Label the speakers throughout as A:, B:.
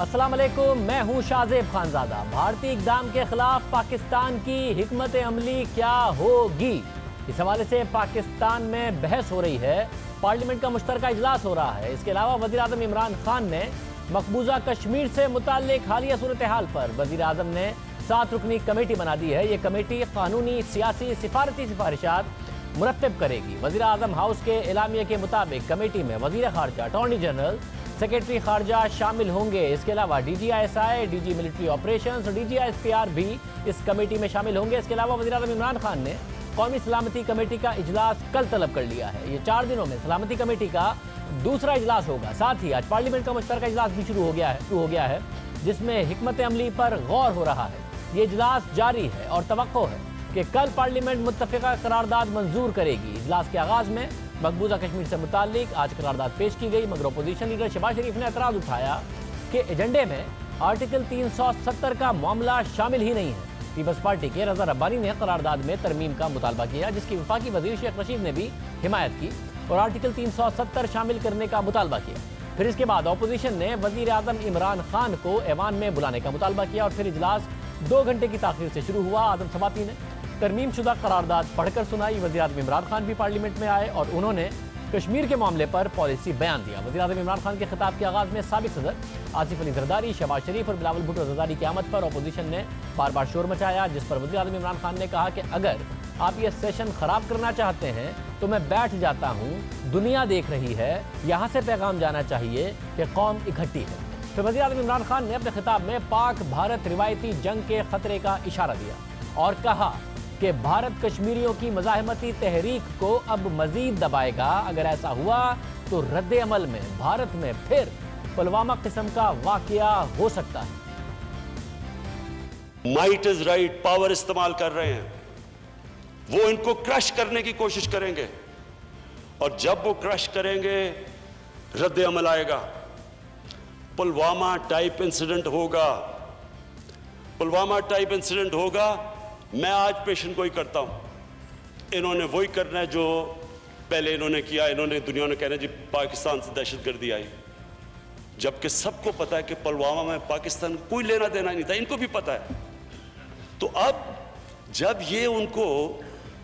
A: अस्सलाम वालेकुम, मैं हूं शाहजेब खानजादा। भारतीय इक़दाम के खिलाफ पाकिस्तान की हिकमत अमली क्या होगी, इस हवाले से पाकिस्तान में बहस हो रही है। पार्लियामेंट का मुश्तरका इजलास हो रहा है। इसके अलावा वज़ीर आज़म इमरान खान ने मकबूजा कश्मीर से मुताल्लिक हालिया सूरत हाल पर वज़ीर आज़म ने 7 रुकनी कमेटी बना दी है। ये कमेटी कानूनी, सियासी, सिफारती सिफारिशात मुरतब करेगी। वज़ीर आज़म हाउस के एलामिया के मुताबिक कमेटी में वज़ीर ख़ारजा, अटॉर्नी जनरल, सेक्रेटरी खारजा शामिल होंगे। इसके अलावा DGISI, DG मिलिट्री ऑपरेशंस और DGISPR भी इस कमेटी में शामिल होंगे। इसके अलावा वज़ीर आज़म इमरान खान ने कौमी सलामती कमेटी का इजलास कल तलब कर लिया है। ये 4 दिनों में सलामती कमेटी का दूसरा इजलास होगा। साथ ही आज पार्लियामेंट का मुश्तरका इजलास भी शुरू हो गया है जिसमें हिकमत अमली पर गौर हो रहा है। ये इजलास जारी है और तवक्को है कि कल पार्लियामेंट मुत्तफ़िका करारदाद मंजूर करेगी। इजलास के आगाज़ में मकबूजा कश्मीर से मुताल्लिक आज करारदाद पेश की गई, मगर अपोजिशन लीडर शहबाज शरीफ ने एतराज़ उठाया कि एजेंडे में आर्टिकल 370 का मामला शामिल ही नहीं है। पीपल्स पार्टी के रज़ा रब्बानी ने करारदाद में तरमीम का मुतालबा किया, जिसकी वफाकी वज़ीर शेख रशीद ने भी हिमायत की और आर्टिकल 370 शामिल करने का मुतालबा किया। फिर इसके बाद अपोजिशन ने वज़ीर आज़म इमरान खान को ऐवान में बुलाने का मुतालबा किया और फिर इजलास 2 घंटे की ताख़ीर से शुरू हुआ। आज़म सबाती ने तरमीम शुदा करारदाद पढ़कर सुनाई। वज़ीर आज़म इमरान खान भी पार्लियामेंट में आए और उन्होंने कश्मीर के मामले पर पॉलिसी बयान दिया। वज़ीर आज़म इमरान खान के खिताब के आगाज़ में साबिक सदर आसिफ अली जरदारी, शहबाज शरीफ और बिलावल भुट्टो जरदारी की आमद पर अपोजिशन ने बार बार शोर मचाया, जिस पर वज़ीर आज़म इमरान खान ने कहा कि अगर आप ये सेशन ख़राब करना चाहते हैं तो मैं बैठ जाता हूँ, दुनिया देख रही है, यहाँ से पैगाम जाना चाहिए कि कौम इकट्ठी है। फिर वज़ीर आज़म इमरान खान ने अपने खिताब में पाक भारत रिवायती जंग के ख़तरे का इशारा दिया और कहा कि भारत कश्मीरियों की मज़ाहमती तहरीक को अब मज़ीद दबाएगा। अगर ऐसा हुआ तो रद्द अमल में भारत में फिर पुलवामा किस्म का वाक़या हो सकता है।
B: माइट इज राइट, पावर इस्तेमाल कर रहे हैं, वो इनको क्रश करने की कोशिश करेंगे और जब वो क्रश करेंगे रद्द अमल आएगा। पुलवामा टाइप इंसिडेंट होगा, पुलवामा टाइप इंसिडेंट होगा। मैं आज पेशन गोई करता हूं, इन्होंने वही करना है जो पहले इन्होंने किया। इन्होंने दुनिया ने कहना जी पाकिस्तान से दहशतगर्दी आई, जबकि सबको पता है कि पुलवामा में पाकिस्तान कोई लेना देना नहीं था, इनको भी पता है। तो अब जब ये उनको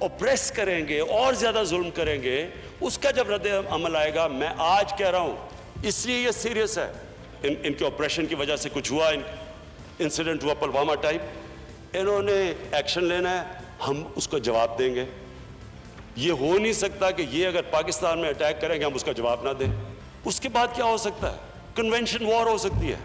B: ऑप्रेस करेंगे और ज्यादा जुल्म करेंगे, उसका जब रद्द अमल आएगा, मैं आज कह रहा हूं, इसलिए ये सीरियस है। इनके ऑपरेशन की वजह से कुछ हुआ, इंसिडेंट हुआ पुलवामा टाइप, इन्होंने एक्शन लेना है, हम उसको जवाब देंगे। ये हो नहीं सकता कि ये अगर पाकिस्तान में अटैक करेंगे हम उसका जवाब ना दें। उसके बाद क्या हो सकता है? कन्वेंशन वॉर हो सकती है।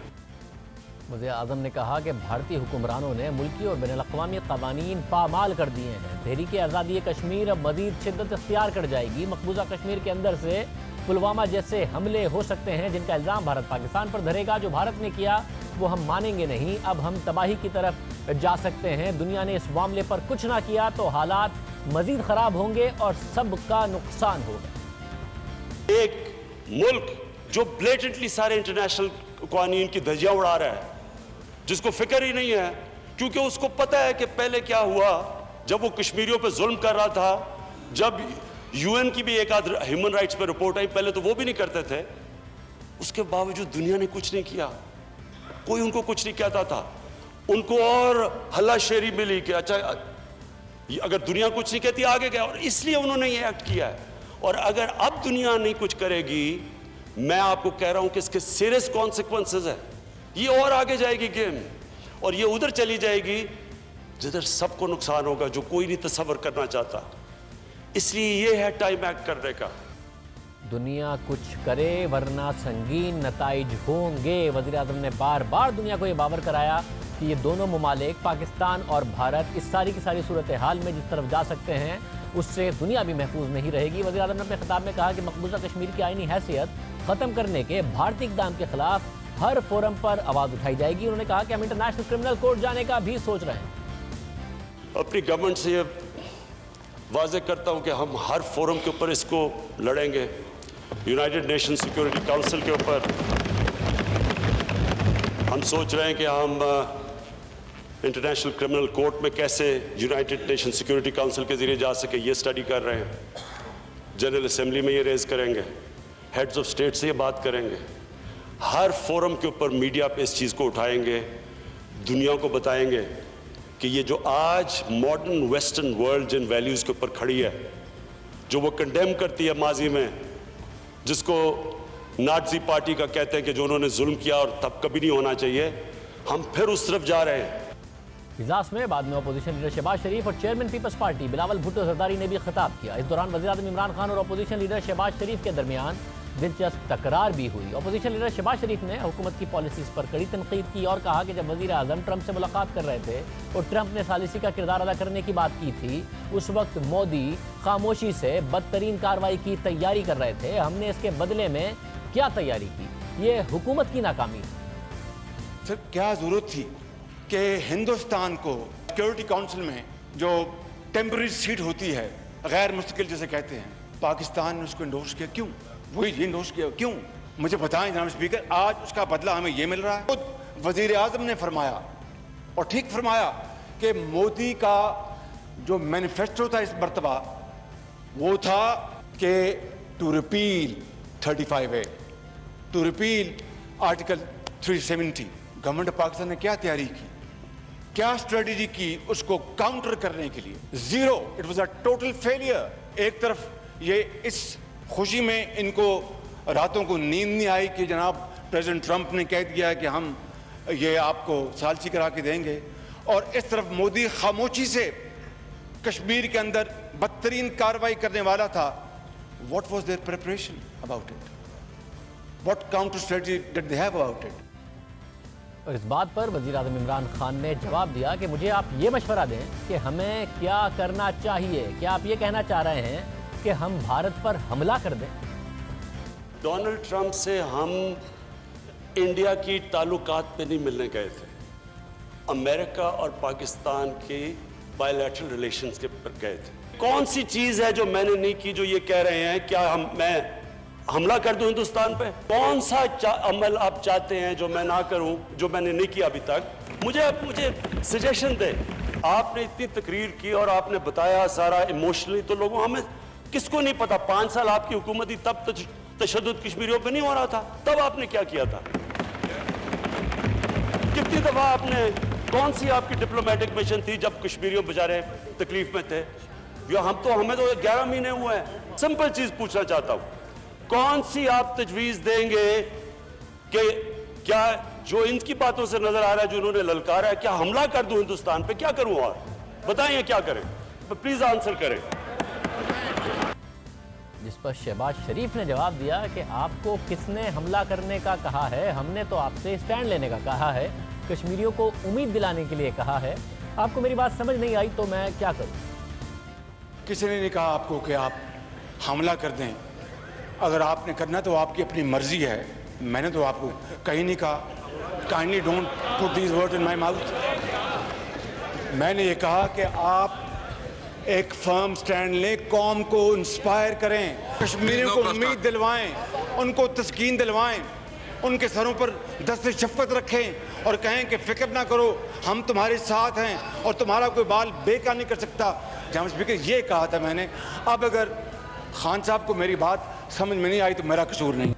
A: वज़ीर आज़म ने कहा कि भारतीय हुक्मरानों ने मुल्की और बैनुल-अक़वामी क़वानीन पामाल कर दिए हैं। तहरीक आज़ादी कश्मीर अब मज़ीद शिद्दत इख्तियार कर जाएगी। मकबूजा कश्मीर के अंदर से पुलवामा जैसे हमले हो सकते हैं जिनका इल्ज़ाम भारत पाकिस्तान पर धरेगा। जो भारत ने किया वो हम मानेंगे नहीं। अब हम तबाही की तरफ जा सकते हैं। दुनिया ने इस मामले पर कुछ ना किया तो हालात मज़ीद ख़राब होंगे और सबका नुकसान होगा।
B: एक मुल्क जो ब्लेटेंटली सारे इंटरनेशनल कानून की धज्जियां उड़ा रहा है, जिसको फिक्र ही नहीं है, क्योंकि उसको पता है कि पहले क्या हुआ जब वो कश्मीरियों पे जुल्म कर रहा था। जब UN की भी एक आध ह्यूमन राइट्स पे रिपोर्ट आई, पहले तो वो भी नहीं करते थे, उसके बावजूद दुनिया ने कुछ नहीं किया, कोई उनको कुछ नहीं कहता था। उनको और हल्लाशेरी मिली कि अच्छा अगर दुनिया कुछ नहीं कहती आगे गया, और इसलिए उन्होंने ये एक्ट किया है। और अगर अब दुनिया नहीं कुछ करेगी, मैं आपको कह रहा हूं कि इसके सीरियस कॉन्सिक्वेंसेस है। ये और आगे जाएगी गेम, और ये उधर चली जाएगी जिधर सबको नुकसान होगा, जो कोई नहीं तसव्वुर करना चाहता। इसलिए ये है टाइम एक्ट करने का।
A: दुनिया कुछ करे वरना संगीन नताइज होंगे। वज़ीर आज़म ने बार बार दुनिया को ये बावर कराया कि ये दोनों ममालिक पाकिस्तान और भारत इस सारी की सारी सूरत हाल में जिस तरफ जा सकते हैं उससे दुनिया भी महफूज नहीं रहेगी। वज़ीर आज़म ने अपने खिताब में कहा कि मकबूजा कश्मीर की आईनी हैसियत ख़त्म करने के भारतीय इक़दाम के खिलाफ हर फोरम पर आवाज़ उठाई जाएगी। उन्होंने कहा कि हम इंटरनेशनल क्रिमिनल कोर्ट जाने का भी सोच रहे हैं।
B: अपनी गवर्नमेंट से ये वाज़ेह करता हूँ कि हम हर फोरम के ऊपर इसको लड़ेंगे। यूनाइटेड नेशन सिक्योरिटी काउंसिल के ऊपर हम सोच रहे हैं कि हम इंटरनेशनल क्रिमिनल कोर्ट में कैसे यूनाइटेड नेशन सिक्योरिटी काउंसिल के ज़रिए जा सके, ये स्टडी कर रहे हैं। जनरल असेंबली में ये रेज़ करेंगे, हेड्स ऑफ स्टेट से ये बात करेंगे। हर फोरम के ऊपर मीडिया पे इस चीज़ को उठाएंगे, दुनिया को बताएंगे कि ये जो आज मॉडर्न वेस्टर्न वर्ल्ड जिन वैल्यूज़ के ऊपर खड़ी है, जो वो कंडेम करती है माजी में, जिसको नाज़ी पार्टी का कहते हैं कि जो उन्होंने जुल्म किया और तब कभी नहीं होना चाहिए, हम फिर उस तरफ जा रहे हैं।
A: इजलास में बाद में अपोजिशन लीडर शहबाज शरीफ और chairman people's party Bilawal Bhutto Zardari ने भी खिताब किया। इस दौरान वज़ीर-ए-आज़म इमरान खान और अपोजिशन लीडर शहबाज शरीफ के दरमियान दिलचस्प तकरार भी हुई। अपोजिशन लीडर शहबाज शरीफ ने हुकूमत की पॉलिसीज़ पर कड़ी तनकीद की और कहा कि जब वज़ीर-ए-आज़म ट्रंप से मुलाकात कर रहे थे और ट्रंप ने सालिसी का किरदार अदा करने की बात की थी, उस वक्त मोदी खामोशी से बदतरीन कार्रवाई की तैयारी कर रहे थे। हमने इसके बदले में क्या तैयारी की? ये हुकूमत की नाकामी है।
C: सर, क्या ज़रूरत थी कि हिंदुस्तान को सिक्योरिटी काउंसिल में जो टेम्पररी सीट होती है, गैर मुस्तकिल जिसे कहते हैं, पाकिस्तान ने उसको इंडोर्स किया? क्यों? वही इंडोर्स किया क्यों? मुझे बताएं जनाब स्पीकर, आज उसका बदला हमें ये मिल रहा है। खुद वजीर आजम ने फरमाया और ठीक फरमाया कि मोदी का जो मैनिफेस्टो था इस मरतबा वो था कि to repeal 35A, to repeal article 370। Government of Pakistan ने क्या तैयारी की, क्या स्ट्रेटजी की उसको काउंटर करने के लिए? Zero. It was a total failure. एक तरफ ये इस खुशी में इनको रातों को नींद नहीं आई कि जनाब प्रेसिडेंट ट्रंप ने कह दिया है कि हम ये आपको सालसी करा के देंगे, और इस तरफ मोदी खामोशी से कश्मीर के अंदर बदतरीन कार्रवाई करने वाला था। What was there preparation about it? What counter strategy did they have about it?
A: और इस बात पर वज़ीर-ए-आज़म इमरान खान ने जवाब दिया कि मुझे आप ये मशवरा दें कि हमें क्या करना चाहिए। क्या आप ये कहना चाह रहे हैं कि हम भारत पर हमला कर दें?
B: डोनाल्ड ट्रंप से हम इंडिया की ताल्लुकात पे नहीं मिलने गए थे, अमेरिका और पाकिस्तान के बायलैटरल रिलेशंस के पर गए थे। कौन सी चीज़ है जो मैंने नहीं की जो ये कह रहे हैं क्या मैं हमला कर दूं हिंदुस्तान पे? कौन सा अमल आप चाहते हैं जो मैं ना करूं, जो मैंने नहीं किया अभी तक? मुझे सजेशन दे। आपने इतनी तकरीर की और आपने बताया सारा इमोशनली, तो लोगों हमें किसको नहीं पता 5 साल आपकी हुकूमत थी, तब तशद्दुद कश्मीरियों पे नहीं हो रहा था, तब आपने क्या किया था? कितनी दफा आपने, कौन सी आपकी डिप्लोमेटिक मिशन थी जब कश्मीरियों बेचारे तकलीफ में थे? हमें तो 11 महीने हुए हैं। सिंपल चीज पूछना चाहता हूं, कौन सी आप तजवीज देंगे कि क्या जो इनकी बातों से नजर आ रहा है, जो उन्होंने ललकारा है, क्या हमला कर दूं हिंदुस्तान पे? क्या करूं? और बताइए क्या करें, प्लीज आंसर करें।
A: जिस पर शहबाज शरीफ ने जवाब दिया कि आपको किसने हमला करने का कहा है? हमने तो आपसे स्टैंड लेने का कहा है, कश्मीरियों को उम्मीद दिलाने के लिए कहा है। आपको मेरी बात समझ नहीं आई तो मैं क्या करूं?
C: किसी ने नहीं कहा आपको कि आप हमला कर दें। अगर आपने करना तो आपकी अपनी मर्जी है, मैंने तो आपको कहीं नहीं कहा। Kindly don't put these words in my mouth. मैंने ये कहा कि आप एक फर्म स्टैंड लें, कौम को इंस्पायर करें, कश्मीरियों को उम्मीद दिलवाएं, उनको तस्कीन दिलवाएं, उनके सरों पर दस्ते शफ़क़त रखें और कहें कि फिक्र ना करो, हम तुम्हारे साथ हैं और तुम्हारा कोई बाल बेकार नहीं कर सकता। जनाब स्पीकर, ये कहा था मैंने। अब अगर खान साहब को मेरी बात समझ में नहीं आई तो मेरा कसूर नहीं।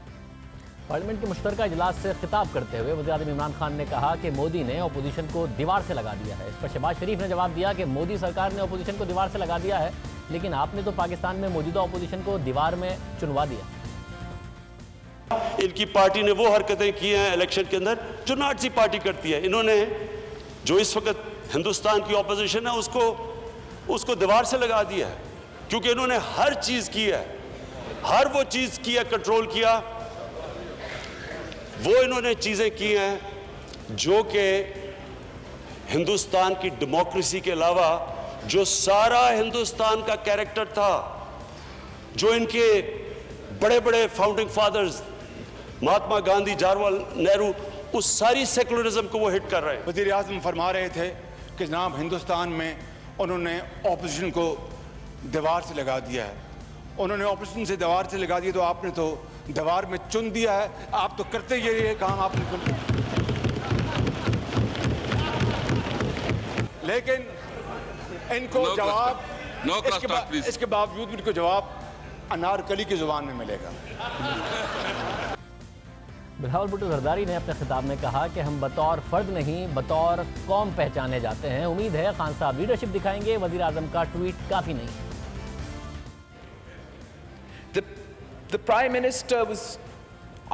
A: पार्लियामेंट के मुश्तरका इजलास से खिताब करते हुए वज़ीर-ए-आज़म इमरान खान ने कहा कि मोदी ने अपोजिशन को दीवार से लगा दिया है। इस पर शहबाज शरीफ ने जवाब दिया कि मोदी सरकार ने अपोजिशन को दीवार से लगा दिया है, लेकिन आपने तो पाकिस्तान में मौजूदा अपोजिशन को दीवार में चुनवा दिया।
B: इनकी पार्टी ने वो हरकतें की हैं इलेक्शन के अंदर जो नाज़ी पार्टी करती है। इन्होंने जो इस वक्त हिंदुस्तान की ऑपोजिशन है उसको दीवार से लगा दिया है, क्योंकि इन्होंने हर चीज़ की है, हर वो चीज़ की है, कंट्रोल किया, वो इन्होंने चीज़ें की हैं जो कि हिंदुस्तान की डेमोक्रेसी के अलावा जो सारा हिंदुस्तान का कैरेक्टर था, जो इनके बड़े बड़े फाउंडिंग फादर्स महात्मा गांधी, जवाहरलाल नेहरू, उस सारी सेकुलरिज्म को वो हिट कर रहे हैं।
C: वज़ीर आज़म फरमा रहे थे कि जनाब हिंदुस्तान में उन्होंने ऑपोजिशन को दीवार से लगा दिया है। उन्होंने ऑपोजिशन से दीवार से लगा दिया तो आपने तो दीवार में चुन दिया है। आप तो करते ये काम आपने लेकिन इनको जवाब इसके बावजूद इनको जवाब अनारकली की जुबान में मिलेगा।
A: بلاول بھٹو زرداری نے اپنے خطاب میں کہا کہ ہم بطور فرد نہیں بطور قوم پہچانے جاتے ہیں. امید ہے خان صاحب لیڈرشپ دکھائیں گے. وزیر اعظم کا ٹویٹ کافی نہیں.
D: The Prime Minister was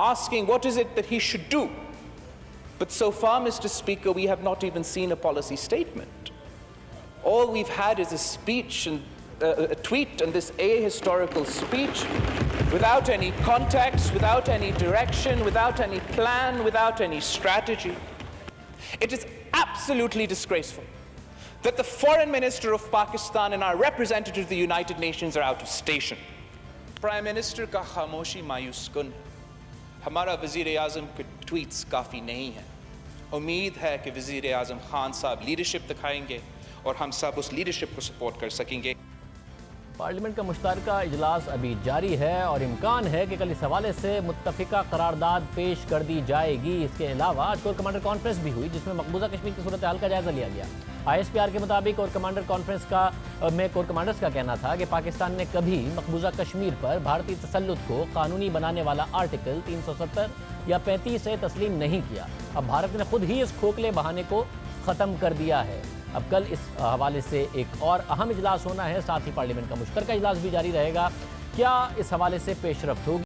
D: asking what is it that he should do. But so far, Mr. Speaker, we have not even seen a policy statement. All we've had is a speech and a tweet and this ahistorical speech without any context, without any direction, without any plan, without any strategy. It is absolutely disgraceful that the Foreign Minister of Pakistan and our representative of the United Nations are out of station. Prime Minister کا خاموشی مایوس کن. ہمارا وزیر اعظم کے tweets کافی نہیں ہیں. امید ہے کہ وزیر اعظم خان صاحب لیڈرشپ دکھائیں گے اور ہم سب اس لیڈرشپ کو سپورٹ کر سکیں گے.
A: پارلیمنٹ کا مشترکہ اجلاس ابھی جاری ہے اور امکان ہے کہ کل اس حوالے سے متفقہ قرارداد پیش کر دی جائے گی. اس کے علاوہ آج کور کمانڈر کانفرنس بھی ہوئی جس میں مقبوضہ کشمیر کی صورتحال کا جائزہ لیا گیا. ISPR کے مطابق کور کمانڈر کانفرنس میں کور کمانڈرز کا کہنا تھا کہ پاکستان نے کبھی مقبوضہ کشمیر پر بھارتی تسلط کو قانونی بنانے والا آرٹیکل 370 یا 35 سے تسلیم نہیں کیا. اب بھارت نے خود ہی اس کھوکھلے بہانے کو ختم کر دیا ہے. اب کل اس حوالے سے ایک اور اہم اجلاس ہونا ہے. ساتھ ہی پارلیمنٹ کا مشترکہ اجلاس بھی جاری رہے گا. کیا اس حوالے سے پیش رفت ہوگی؟